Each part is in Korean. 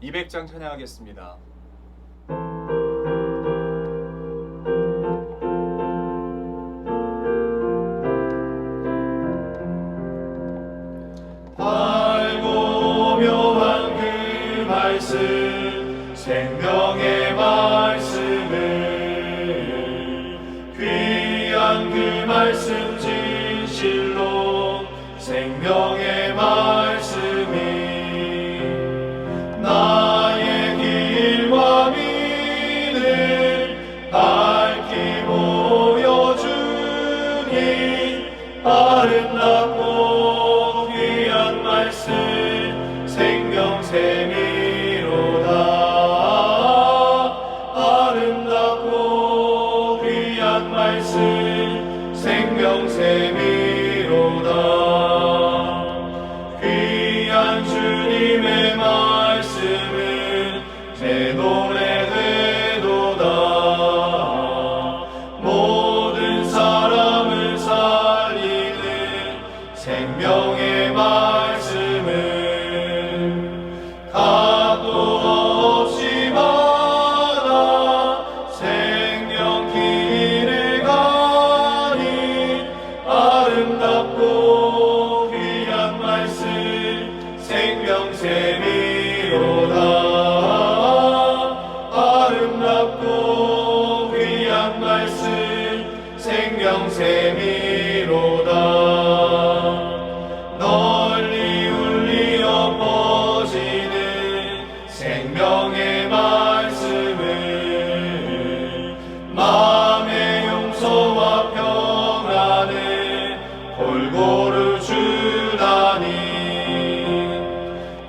200장 찬양하겠습니다. 밝고 묘한 그 말씀, 생명의 말씀을, 귀한 그 말씀 진실로, 생명의 말씀이 나의 길과 믿음 밝히 보여주니, 아름답고 귀한 말씀 생명샘이로다. 아름답고 귀한 말씀 생명샘이로다. 귀한 주님의 말씀은 내 노래 되도다. 모든 사람을 살리는 생명의 말씀은 값도 없이 받아 생명 길에 가니, 아름답고 귀한 말씀 생명샘이로다. 아름답고 귀한 말씀 생명샘이로다. 널리 울리어 퍼지는 생명의 말씀을, 마음의 용서와 평안을 골고루 주다니,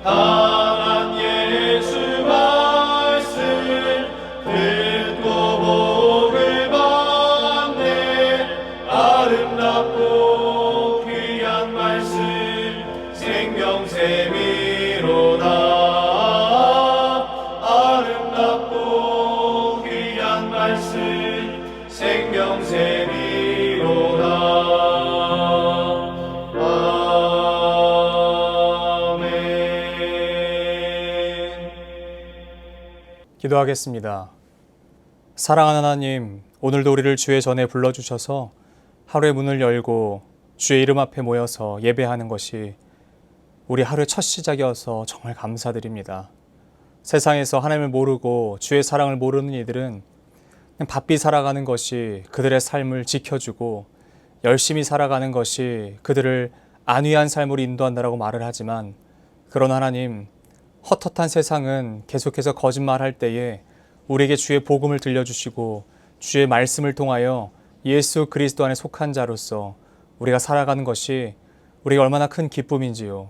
다만 예수 말씀 듣고 복을 받네. 아름답고 귀한 말씀 생명샘이로다. 아름답고 귀한 말씀 생명샘이로다. 아멘. 기도하겠습니다. 사랑하는 하나님, 오늘도 우리를 주의 전에 불러주셔서 하루의 문을 열고 주의 이름 앞에 모여서 예배하는 것이 우리 하루의 첫 시작이어서 정말 감사드립니다. 세상에서 하나님을 모르고 주의 사랑을 모르는 이들은 그냥 바삐 살아가는 것이 그들의 삶을 지켜주고 열심히 살아가는 것이 그들을 안위한 삶으로 인도한다라고 말을 하지만, 그러나 하나님, 헛헛한 세상은 계속해서 거짓말할 때에 우리에게 주의 복음을 들려주시고 주의 말씀을 통하여 예수 그리스도 안에 속한 자로서 우리가 살아가는 것이 우리가 얼마나 큰 기쁨인지요.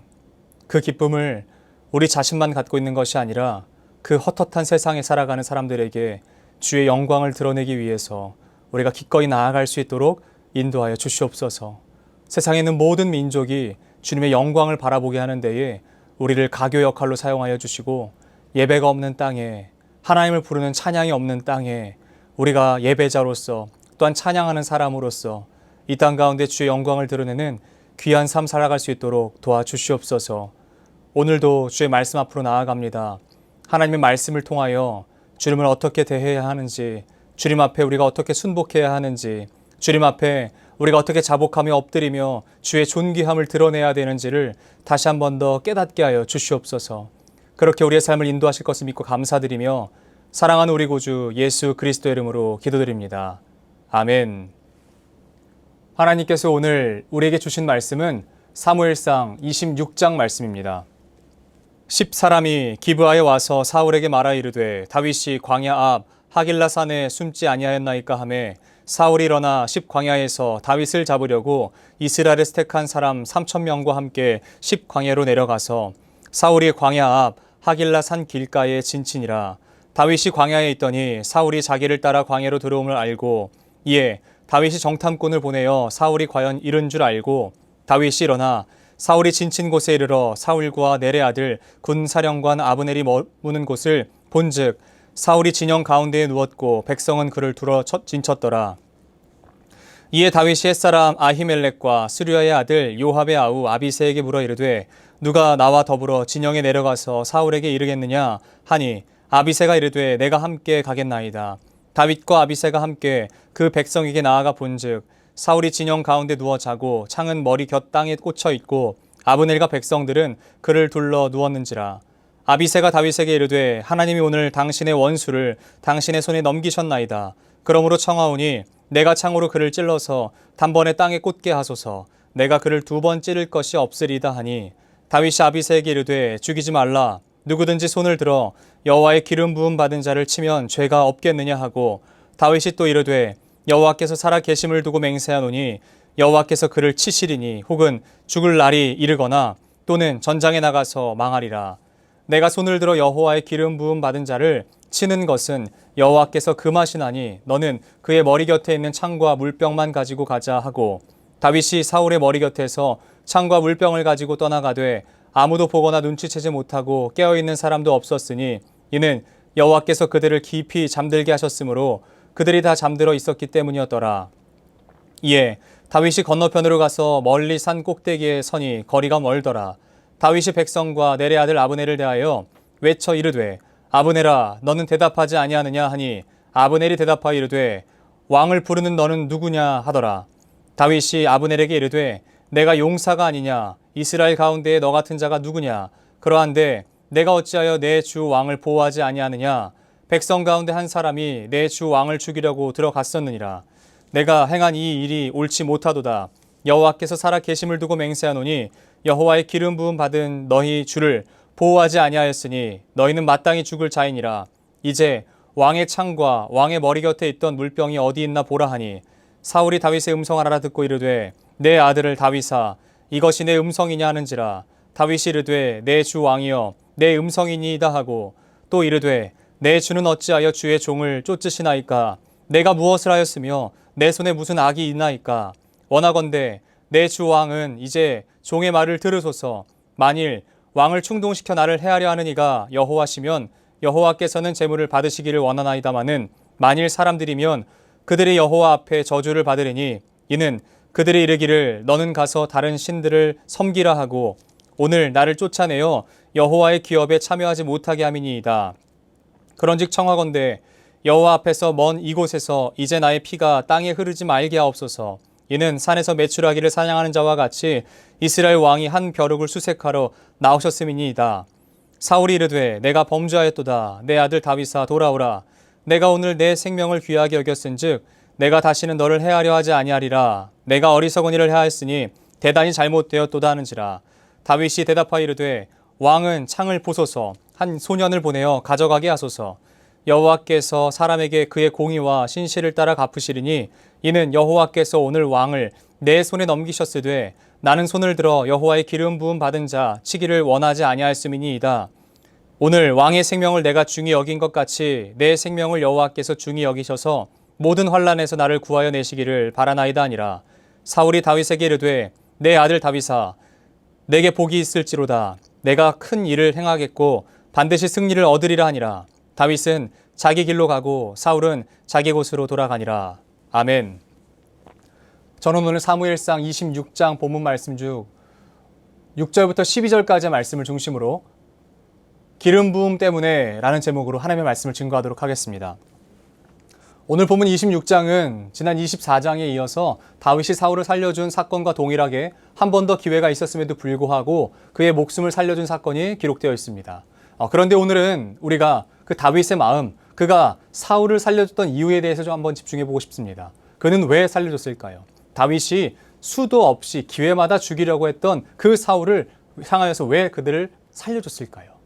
그 기쁨을 우리 자신만 갖고 있는 것이 아니라 그 헛헛한 세상에 살아가는 사람들에게 주의 영광을 드러내기 위해서 우리가 기꺼이 나아갈 수 있도록 인도하여 주시옵소서. 세상에 있는 모든 민족이 주님의 영광을 바라보게 하는 데에 우리를 가교 역할로 사용하여 주시고, 예배가 없는 땅에, 하나님을 부르는 찬양이 없는 땅에 우리가 예배자로서 또한 찬양하는 사람으로서 이 땅 가운데 주의 영광을 드러내는 귀한 삶 살아갈 수 있도록 도와주시옵소서. 오늘도 주의 말씀 앞으로 나아갑니다. 하나님의 말씀을 통하여 주님을 어떻게 대해야 하는지, 주님 앞에 우리가 어떻게 순복해야 하는지, 주님 앞에 우리가 어떻게 자복하며 엎드리며 주의 존귀함을 드러내야 되는지를 다시 한 번 더 깨닫게 하여 주시옵소서. 그렇게 우리의 삶을 인도하실 것을 믿고 감사드리며 사랑하는 우리 구주 예수 그리스도의 이름으로 기도드립니다. 아멘. 하나님께서 오늘 우리에게 주신 말씀은 사무엘상 26장 말씀입니다. 10사람이 기브아에 와서 사울에게 말하 이르되 다윗이 광야 앞 하길라 산에 숨지 아니하였나이까 하매, 사울이 일어나 10광야에서 다윗을 잡으려고 이스라엘에서 택한 사람 3,000명과 함께 10광야로 내려가서 사울이 광야 앞 하길라 산 길가에 진친이라. 다윗이 광야에 있더니 사울이 자기를 따라 광야로 들어옴을 알고, 이에 다윗이 정탐꾼을 보내어 사울이 과연 이른 줄 알고 다윗이 일어나 사울이 진친 곳에 이르러 사울과 넬의 아들 군사령관 아브넬이 머무는 곳을 본즉 사울이 진영 가운데에 누웠고 백성은 그를 둘러 진쳤더라. 이에 다윗이 햇사람 아히멜렉과 스루야의 아들 요압의 아우 아비새에게 물어 이르되 누가 나와 더불어 진영에 내려가서 사울에게 이르겠느냐 하니 아비새가 이르되 내가 함께 가겠나이다. 다윗과 아비새가 함께 그 백성에게 나아가 본즉 사울이 진영 가운데 누워 자고 창은 머리 곁 땅에 꽂혀 있고 아브넬과 백성들은 그를 둘러 누웠는지라. 아비새가 다윗에게 이르되 하나님이 오늘 당신의 원수를 당신의 손에 넘기셨나이다. 그러므로 청하오니 내가 창으로 그를 찔러서 단번에 땅에 꽂게 하소서. 내가 그를 2번 찌를 것이 없으리다 하니 다윗이 아비새에게 이르되 죽이지 말라. 누구든지 손을 들어 여호와의 기름 부음 받은 자를 치면 죄가 없겠느냐 하고 다윗이 또 이르되 여호와께서 살아 계심을 두고 맹세하노니 여호와께서 그를 치시리니 혹은 죽을 날이 이르거나 또는 전장에 나가서 망하리라. 내가 손을 들어 여호와의 기름 부음 받은 자를 치는 것은 여호와께서 금하시나니 너는 그의 머리 곁에 있는 창과 물병만 가지고 가자 하고 다윗이 사울의 머리 곁에서 창과 물병을 가지고 떠나가되 아무도 보거나 눈치채지 못하고 깨어있는 사람도 없었으니 이는 여호와께서 그들을 깊이 잠들게 하셨으므로 그들이 다 잠들어 있었기 때문이었더라. 이에 다윗이 건너편으로 가서 멀리 산 꼭대기에 서니 거리가 멀더라. 다윗이 백성과 넬의 아들 아브넬을 대하여 외쳐 이르되 아브넬아 너는 대답하지 아니하느냐 하니 아브넬이 대답하여 이르되 왕을 부르는 너는 누구냐 하더라. 다윗이 아브넬에게 이르되 내가 용사가 아니냐 이스라엘 가운데에 너 같은 자가 누구냐 그러한데 내가 어찌하여 내 주 왕을 보호하지 아니하느냐 백성 가운데 한 사람이 내 주 왕을 죽이려고 들어갔었느니라. 내가 행한 이 일이 옳지 못하도다. 여호와께서 살아 계심을 두고 맹세하노니 여호와의 기름 부음 받은 너희 주를 보호하지 아니하였으니 너희는 마땅히 죽을 자이니라. 이제 왕의 창과 왕의 머리 곁에 있던 물병이 어디 있나 보라 하니 사울이 다윗의 음성을 알아듣고 이르되 내 아들을 다윗아 이것이 내 음성이냐 하는지라. 다윗이 이르되 내 주 왕이여 내 음성이니이다 하고 또 이르되 내 주는 어찌하여 주의 종을 쫓으시나이까. 내가 무엇을 하였으며 내 손에 무슨 악이 있나이까. 원하건대 내 주 왕은 이제 종의 말을 들으소서. 만일 왕을 충동시켜 나를 해하려 하는 이가 여호와시면 여호와께서는 제물을 받으시기를 원하나이다마는 만일 사람들이면 그들이 여호와 앞에 저주를 받으리니 이는 그들이 이르기를 너는 가서 다른 신들을 섬기라 하고 오늘 나를 쫓아내어 여호와의 기업에 참여하지 못하게 함이니이다. 그런즉 청하건대 여호와 앞에서 먼 이곳에서 이제 나의 피가 땅에 흐르지 말게 하옵소서. 이는 산에서 메추라기를 사냥하는 자와 같이 이스라엘 왕이 한 벼룩을 수색하러 나오셨음이니이다. 사울이 이르되 내가 범죄하였도다. 내 아들 다윗아 돌아오라. 내가 오늘 내 생명을 귀하게 여겼은즉 내가 다시는 너를 해하려 하지 아니하리라. 내가 어리석은 일을 해하였으니 대단히 잘못되었도다 하는지라. 다윗이 대답하여 이르되 왕은 창을 보소서. 한 소년을 보내어 가져가게 하소서. 여호와께서 사람에게 그의 공의와 신실을 따라 갚으시리니 이는 여호와께서 오늘 왕을 내 손에 넘기셨으되 나는 손을 들어 여호와의 기름 부음 받은 자 치기를 원하지 아니하였음이니이다. 오늘 왕의 생명을 내가 중히 여긴 것 같이 내 생명을 여호와께서 중히 여기셔서 모든 환난에서 나를 구하여 내시기를 바라나이다 하니라. 사울이 다윗에게 이르되 내 아들 다윗아 내게 복이 있을지로다. 내가 큰 일을 행하겠고 반드시 승리를 얻으리라 하니라. 다윗은 자기 길로 가고 사울은 자기 곳으로 돌아가니라. 아멘. 저는 오늘 사무엘상 26장 본문 말씀 중 6절부터 12절까지의 말씀을 중심으로 기름 부음 때문에 라는 제목으로 하나님의 말씀을 증거하도록 하겠습니다. 오늘 본문 26장은 지난 24장에 이어서 다윗이 사울을 살려준 사건과 동일하게 한 번 더 기회가 있었음에도 불구하고 그의 목숨을 살려준 사건이 기록되어 있습니다. 그런데 오늘은 우리가 그 다윗의 마음, 그가 사울을 살려줬던 이유에 대해서 좀 한번 집중해 보고 싶습니다. 그는 왜 살려줬을까요? 다윗이 수도 없이 기회마다 죽이려고 했던 그 사울을 향하여서 왜 그들을 살려줬을까요?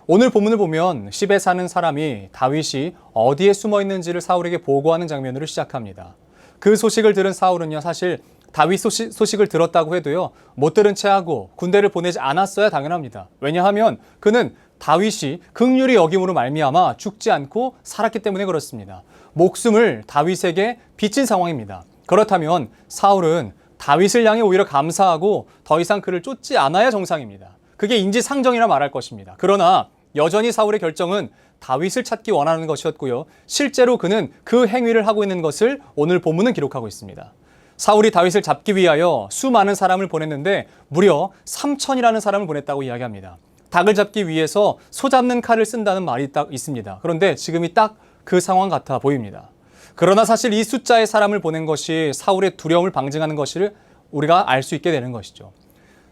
오늘 본문을 보면 십에 사는 사람이 다윗이 어디에 숨어 있는지를 사울에게 보고하는 장면으로 시작합니다. 그 소식을 들은 사울은요, 사실 다윗 소식을 들었다고 해도요, 못 들은 채 하고 군대를 보내지 않았어야 당연합니다. 왜냐하면 그는 다윗이 긍휼히 여김으로 말미암아 죽지 않고 살았기 때문에 그렇습니다. 목숨을 다윗에게 빚진 상황입니다. 그렇다면 사울은 다윗을 향해 오히려 감사하고 더 이상 그를 쫓지 않아야 정상입니다. 그게 인지상정이라 말할 것입니다. 그러나 여전히 사울의 결정은 다윗을 찾기 원하는 것이었고요. 실제로 그는 그 행위를 하고 있는 것을 오늘 본문은 기록하고 있습니다. 사울이 다윗을 잡기 위하여 수많은 사람을 보냈는데 무려 3천이라는 사람을 보냈다고 이야기합니다. 닭을 잡기 위해서 소 잡는 칼을 쓴다는 말이 딱 있습니다. 그런데 지금이 딱 그 상황 같아 보입니다. 그러나 사실 이 숫자의 사람을 보낸 것이 사울의 두려움을 방증하는 것을 우리가 알 수 있게 되는 것이죠.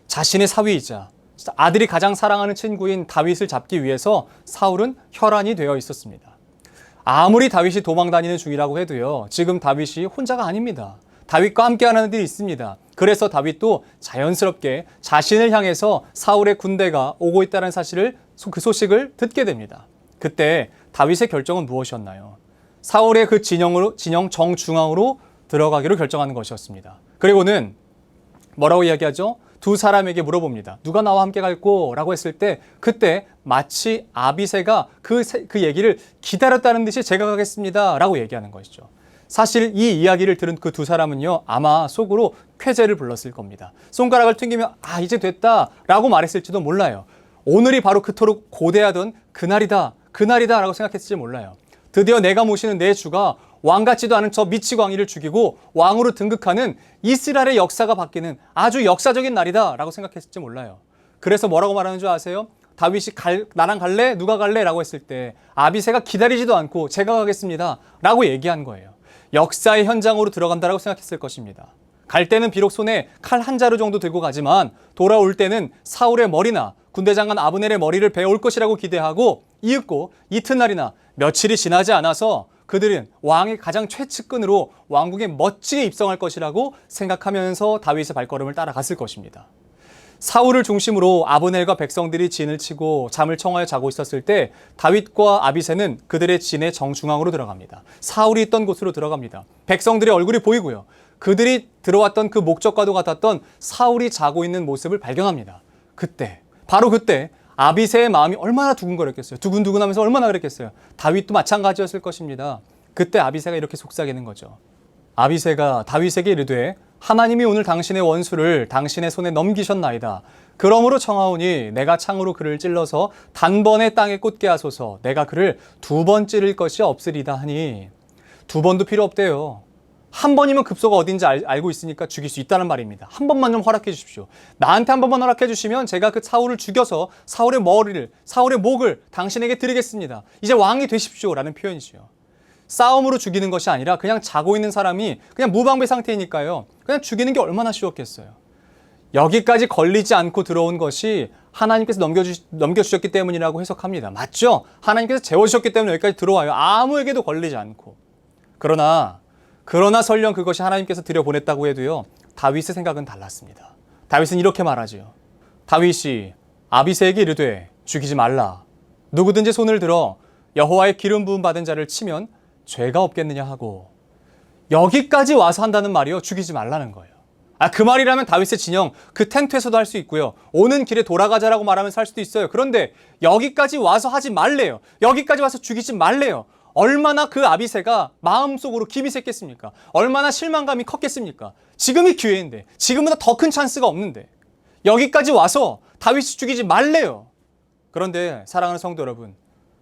자신의 사위이자 아들이 가장 사랑하는 친구인 다윗을 잡기 위해서 사울은 혈안이 되어 있었습니다. 아무리 다윗이 도망 다니는 중이라고 해도요, 지금 다윗이 혼자가 아닙니다. 다윗과 함께하는 이들이 있습니다. 그래서 다윗도 자연스럽게 자신을 향해서 사울의 군대가 오고 있다는 사실을, 그 소식을 듣게 됩니다. 그때 다윗의 결정은 무엇이었나요? 사울의 그 진영 정중앙으로 들어가기로 결정하는 것이었습니다. 그리고는 뭐라고 이야기하죠? 두 사람에게 물어봅니다. 누가 나와 함께 갈꼬? 라고 했을 때 그때 마치 아비새가 그 얘기를 기다렸다는 듯이 제가 가겠습니다 라고 얘기하는 것이죠. 사실 이 이야기를 들은 그 두 사람은요, 아마 속으로 쾌재를 불렀을 겁니다. 손가락을 튕기며 이제 됐다 라고 말했을지도 몰라요. 오늘이 바로 그토록 고대하던 그날이다 라고 생각했을지 몰라요. 드디어 내가 모시는 내 주가 왕 같지도 않은 저 미치광이를 죽이고 왕으로 등극하는 이스라엘의 역사가 바뀌는 아주 역사적인 날이다 라고 생각했을지 몰라요. 그래서 뭐라고 말하는 줄 아세요? 다윗이 나랑 갈래? 누가 갈래? 라고 했을 때 아비새가 기다리지도 않고 제가 가겠습니다 라고 얘기한 거예요. 역사의 현장으로 들어간다라고 생각했을 것입니다. 갈 때는 비록 손에 칼 한 자루 정도 들고 가지만 돌아올 때는 사울의 머리나 군대장관 아브넬의 머리를 베어올 것이라고 기대하고 이윽고 이튿날이나 며칠이 지나지 않아서 그들은 왕의 가장 최측근으로 왕국에 멋지게 입성할 것이라고 생각하면서 다윗의 발걸음을 따라갔을 것입니다. 사울을 중심으로 아브넬과 백성들이 진을 치고 잠을 청하여 자고 있었을 때 다윗과 아비새는 그들의 진의 정중앙으로 들어갑니다. 사울이 있던 곳으로 들어갑니다. 백성들의 얼굴이 보이고요. 그들이 들어왔던 그 목적과도 같았던 사울이 자고 있는 모습을 발견합니다. 바로 그때 아비새의 마음이 얼마나 두근거렸겠어요. 두근두근하면서 얼마나 그랬겠어요. 다윗도 마찬가지였을 것입니다. 그때 아비새가 이렇게 속삭이는 거죠. 아비새가 다윗에게 이르되 하나님이 오늘 당신의 원수를 당신의 손에 넘기셨나이다. 그러므로 청하오니 내가 창으로 그를 찔러서 단번에 땅에 꽂게 하소서. 내가 그를 2번 찌를 것이 없으리다 하니 2번도 필요 없대요. 한 번이면 급소가 어딘지 알고 있으니까 죽일 수 있다는 말입니다. 한 번만 좀 허락해 주십시오. 나한테 한 번만 허락해 주시면 제가 그 사울을 죽여서 사울의 목을 당신에게 드리겠습니다. 이제 왕이 되십시오 라는 표현이죠. 싸움으로 죽이는 것이 아니라 그냥 자고 있는 사람이 그냥 무방비 상태이니까요. 그냥 죽이는 게 얼마나 쉬웠겠어요. 여기까지 걸리지 않고 들어온 것이 하나님께서 넘겨주셨기 때문이라고 해석합니다. 맞죠? 하나님께서 재워주셨기 때문에 여기까지 들어와요. 아무에게도 걸리지 않고. 그러나 설령 그것이 하나님께서 들여보냈다고 해도요, 다윗의 생각은 달랐습니다. 다윗은 이렇게 말하지요. 다윗이 아비새에게 이르되 죽이지 말라. 누구든지 손을 들어 여호와의 기름 부음 받은 자를 치면 죄가 없겠느냐 하고, 여기까지 와서 한다는 말이요, 죽이지 말라는 거예요. 그 말이라면 다윗의 진영 그 텐트에서도 할 수 있고요, 오는 길에 돌아가자라고 말하면서 할 수도 있어요. 그런데 여기까지 와서 하지 말래요. 여기까지 와서 죽이지 말래요. 얼마나 그 아비새가 마음속으로 김이 샜겠습니까? 얼마나 실망감이 컸겠습니까? 지금이 기회인데, 지금보다 더 큰 찬스가 없는데 여기까지 와서 다윗이 죽이지 말래요. 그런데 사랑하는 성도 여러분,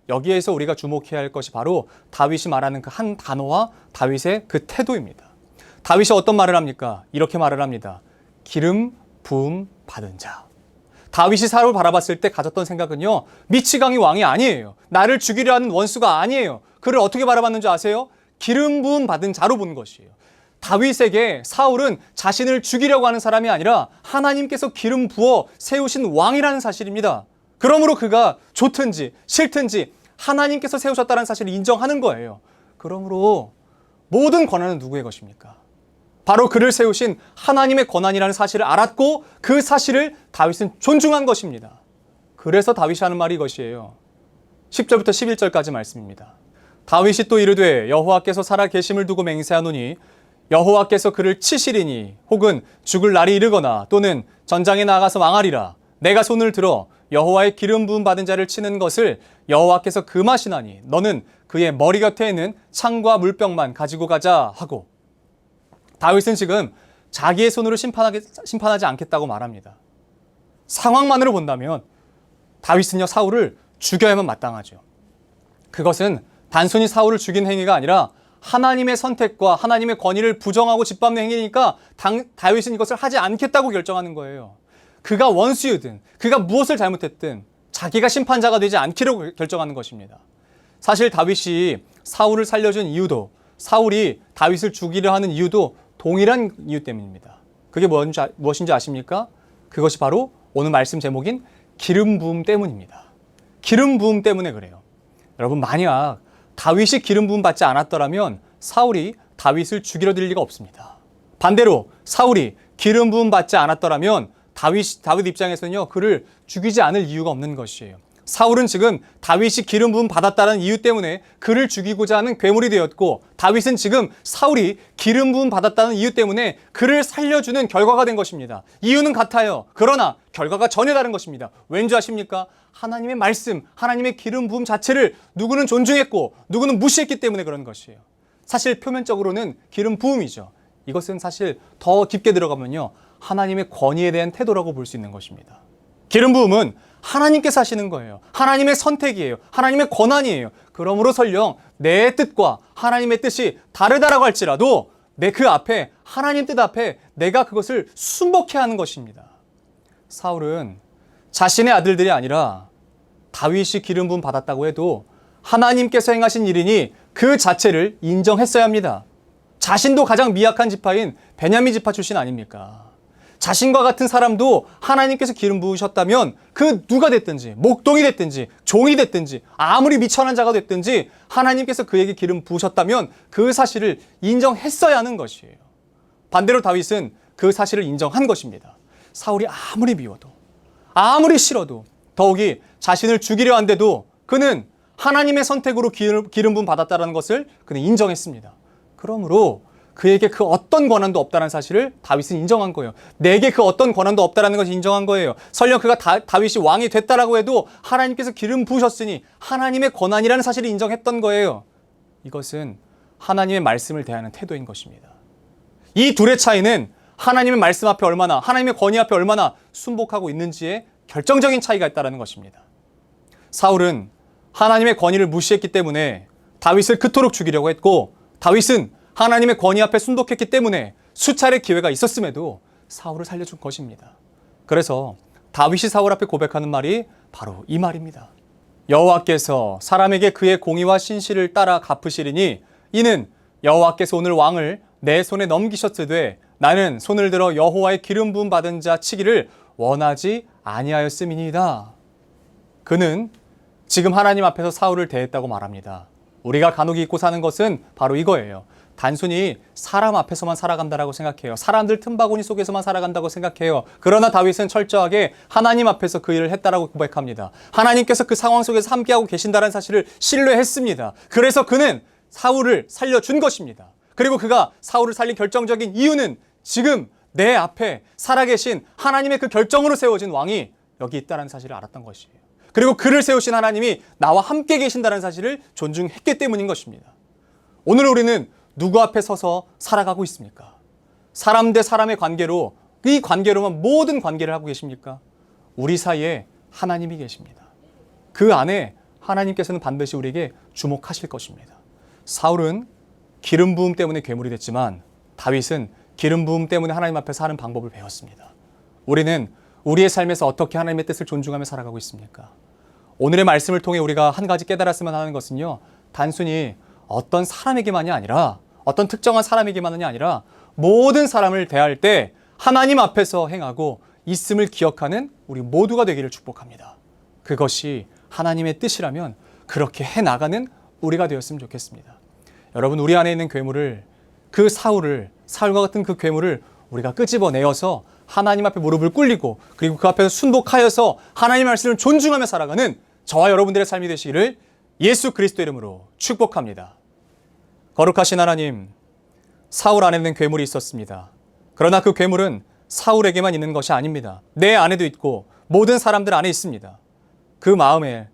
여기에서 우리가 주목해야 할 것이 바로 다윗이 말하는 그 한 단어와 다윗의 그 태도입니다. 다윗이 어떤 말을 합니까? 이렇게 말을 합니다. 기름 부음 받은 자. 다윗이 사울을 바라봤을 때 가졌던 생각은요, 미치광이 왕이 아니에요. 나를 죽이려 하는 원수가 아니에요. 그를 어떻게 바라봤는지 아세요? 기름 부음 받은 자로 본 것이에요. 다윗에게 사울은 자신을 죽이려고 하는 사람이 아니라 하나님께서 기름 부어 세우신 왕이라는 사실입니다. 그러므로 그가 좋든지 싫든지 하나님께서 세우셨다는 사실을 인정하는 거예요. 그러므로 모든 권한은 누구의 것입니까? 바로 그를 세우신 하나님의 권한이라는 사실을 알았고 그 사실을 다윗은 존중한 것입니다. 그래서 다윗이 하는 말이 이것이에요. 10절부터 11절까지 말씀입니다. 다윗이 또 이르되 여호와께서 살아 계심을 두고 맹세하노니 여호와께서 그를 치시리니 혹은 죽을 날이 이르거나 또는 전장에 나가서 망하리라. 내가 손을 들어 여호와의 기름 부음 받은 자를 치는 것을 여호와께서 금하시나니 너는 그의 머리 곁에 있는 창과 물병만 가지고 가자 하고, 다윗은 지금 자기의 손으로 심판하지 않겠다고 말합니다. 상황만으로 본다면 다윗은요, 사울을 죽여야만 마땅하죠. 그것은 단순히 사울을 죽인 행위가 아니라 하나님의 선택과 하나님의 권위를 부정하고 짓밟는 행위니까 다윗은 이것을 하지 않겠다고 결정하는 거예요. 그가 원수이든 그가 무엇을 잘못했든 자기가 심판자가 되지 않기로 결정하는 것입니다. 사실 다윗이 사울을 살려준 이유도, 사울이 다윗을 죽이려 하는 이유도 동일한 이유 때문입니다. 그게 무엇인지 아십니까? 그것이 바로 오늘 말씀 제목인 기름 부음 때문입니다. 기름 부음 때문에 그래요. 여러분, 만약 다윗이 기름 부음 받지 않았더라면 사울이 다윗을 죽이려 들 리가 없습니다. 반대로 사울이 기름 부음 받지 않았더라면 다윗 입장에서는요, 그를 죽이지 않을 이유가 없는 것이에요. 사울은 지금 다윗이 기름 부음 받았다는 이유 때문에 그를 죽이고자 하는 괴물이 되었고, 다윗은 지금 사울이 기름 부음 받았다는 이유 때문에 그를 살려주는 결과가 된 것입니다. 이유는 같아요. 그러나 결과가 전혀 다른 것입니다. 왠지 아십니까? 하나님의 말씀, 하나님의 기름 부음 자체를 누구는 존중했고 누구는 무시했기 때문에 그런 것이에요. 사실 표면적으로는 기름 부음이죠. 이것은 사실 더 깊게 들어가면요, 하나님의 권위에 대한 태도라고 볼 수 있는 것입니다. 기름 부음은 하나님께서 하시는 거예요. 하나님의 선택이에요. 하나님의 권한이에요. 그러므로 설령 내 뜻과 하나님의 뜻이 다르다라고 할지라도 내 그 앞에, 하나님 뜻 앞에 내가 그것을 순복해야 하는 것입니다. 사울은 자신의 아들들이 아니라 다윗이 기름 부음 받았다고 해도 하나님께서 행하신 일이니 그 자체를 인정했어야 합니다. 자신도 가장 미약한 지파인 베냐민 지파 출신 아닙니까? 자신과 같은 사람도 하나님께서 기름 부으셨다면 그 누가 됐든지, 목동이 됐든지 종이 됐든지 아무리 미천한 자가 됐든지 하나님께서 그에게 기름 부으셨다면 그 사실을 인정했어야 하는 것이에요. 반대로 다윗은 그 사실을 인정한 것입니다. 사울이 아무리 미워도, 아무리 싫어도, 더욱이 자신을 죽이려 한데도 그는 하나님의 선택으로 기름 부음 받았다는 것을 그는 인정했습니다. 그러므로 그에게 그 어떤 권한도 없다는 사실을 다윗은 인정한 거예요. 내게 그 어떤 권한도 없다는 것을 인정한 거예요. 설령 그가 다윗이 왕이 됐다라고 해도 하나님께서 기름 부으셨으니 하나님의 권한이라는 사실을 인정했던 거예요. 이것은 하나님의 말씀을 대하는 태도인 것입니다. 이 둘의 차이는 하나님의 말씀 앞에 얼마나, 하나님의 권위 앞에 얼마나 순복하고 있는지에 결정적인 차이가 있다는 것입니다. 사울은 하나님의 권위를 무시했기 때문에 다윗을 그토록 죽이려고 했고, 다윗은 하나님의 권위 앞에 순복했기 때문에 수차례 기회가 있었음에도 사울을 살려준 것입니다. 그래서 다윗이 사울 앞에 고백하는 말이 바로 이 말입니다. 여호와께서 사람에게 그의 공의와 신실을 따라 갚으시리니 이는 여호와께서 오늘 왕을 내 손에 넘기셨으되 나는 손을 들어 여호와의 기름 부음 받은 자 치기를 원하지 아니하였음이니이다. 그는 지금 하나님 앞에서 사울을 대했다고 말합니다. 우리가 간혹 잊고 사는 것은 바로 이거예요. 단순히 사람 앞에서만 살아간다라고 생각해요. 사람들 틈바구니 속에서만 살아간다고 생각해요. 그러나 다윗은 철저하게 하나님 앞에서 그 일을 했다라고 고백합니다. 하나님께서 그 상황 속에서 함께하고 계신다는 사실을 신뢰했습니다. 그래서 그는 사울을 살려준 것입니다. 그리고 그가 사울을 살린 결정적인 이유는 지금 내 앞에 살아계신 하나님의 그 결정으로 세워진 왕이 여기 있다는 사실을 알았던 것이에요. 그리고 그를 세우신 하나님이 나와 함께 계신다는 사실을 존중했기 때문인 것입니다. 오늘 우리는 누구 앞에 서서 살아가고 있습니까? 사람 대 사람의 관계로, 이 관계로만 모든 관계를 하고 계십니까? 우리 사이에 하나님이 계십니다. 그 안에 하나님께서는 반드시 우리에게 주목하실 것입니다. 사울은 기름 부음 때문에 괴물이 됐지만 다윗은 기름 부음 때문에 하나님 앞에서 사는 방법을 배웠습니다. 우리는 우리의 삶에서 어떻게 하나님의 뜻을 존중하며 살아가고 있습니까? 오늘의 말씀을 통해 우리가 한 가지 깨달았으면 하는 것은요, 단순히 어떤 사람에게만이 아니라, 어떤 특정한 사람에게만이 아니라 모든 사람을 대할 때 하나님 앞에서 행하고 있음을 기억하는 우리 모두가 되기를 축복합니다. 그것이 하나님의 뜻이라면 그렇게 해나가는 우리가 되었으면 좋겠습니다. 여러분, 우리 안에 있는 괴물을, 그 사울과 같은 그 괴물을 우리가 끄집어내어서 하나님 앞에 무릎을 꿇리고 그리고 그 앞에서 순복하여서 하나님의 말씀을 존중하며 살아가는 저와 여러분들의 삶이 되시기를 예수 그리스도 이름으로 축복합니다. 거룩하신 하나님, 사울 안에는 괴물이 있었습니다. 그러나 그 괴물은 사울에게만 있는 것이 아닙니다. 내 안에도 있고 모든 사람들 안에 있습니다. 그 마음에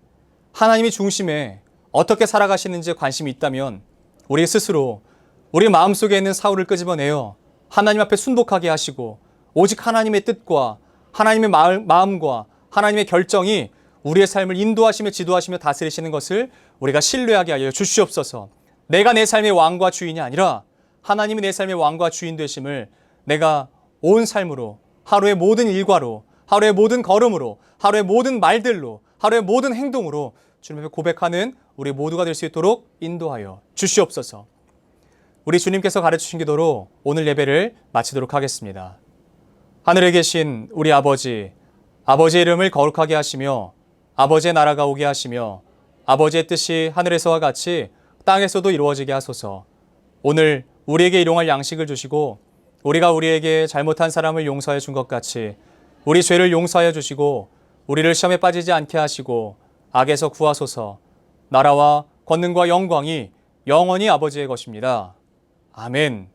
하나님이 중심에 어떻게 살아가시는지에 관심이 있다면 우리 스스로 우리 마음속에 있는 사울을 끄집어내어 하나님 앞에 순복하게 하시고 오직 하나님의 뜻과 하나님의 마음과 하나님의 결정이 우리의 삶을 인도하시며 지도하시며 다스리시는 것을 우리가 신뢰하게 하여 주시옵소서. 내가 내 삶의 왕과 주인이 아니라 하나님이 내 삶의 왕과 주인 되심을 내가 온 삶으로, 하루의 모든 일과로, 하루의 모든 걸음으로, 하루의 모든 말들로, 하루의 모든 행동으로 주님 앞에 고백하는 우리 모두가 될 수 있도록 인도하여 주시옵소서. 우리 주님께서 가르치신 기도로 오늘 예배를 마치도록 하겠습니다. 하늘에 계신 우리 아버지, 아버지의 이름을 거룩하게 하시며 아버지의 나라가 오게 하시며 아버지의 뜻이 하늘에서와 같이 땅에서도 이루어지게 하소서. 오늘 우리에게 일용할 양식을 주시고 우리가 우리에게 잘못한 사람을 용서해 준 것 같이 우리 죄를 용서하여 주시고 우리를 시험에 빠지지 않게 하시고 악에서 구하소서. 나라와 권능과 영광이 영원히 아버지의 것입니다. 아멘.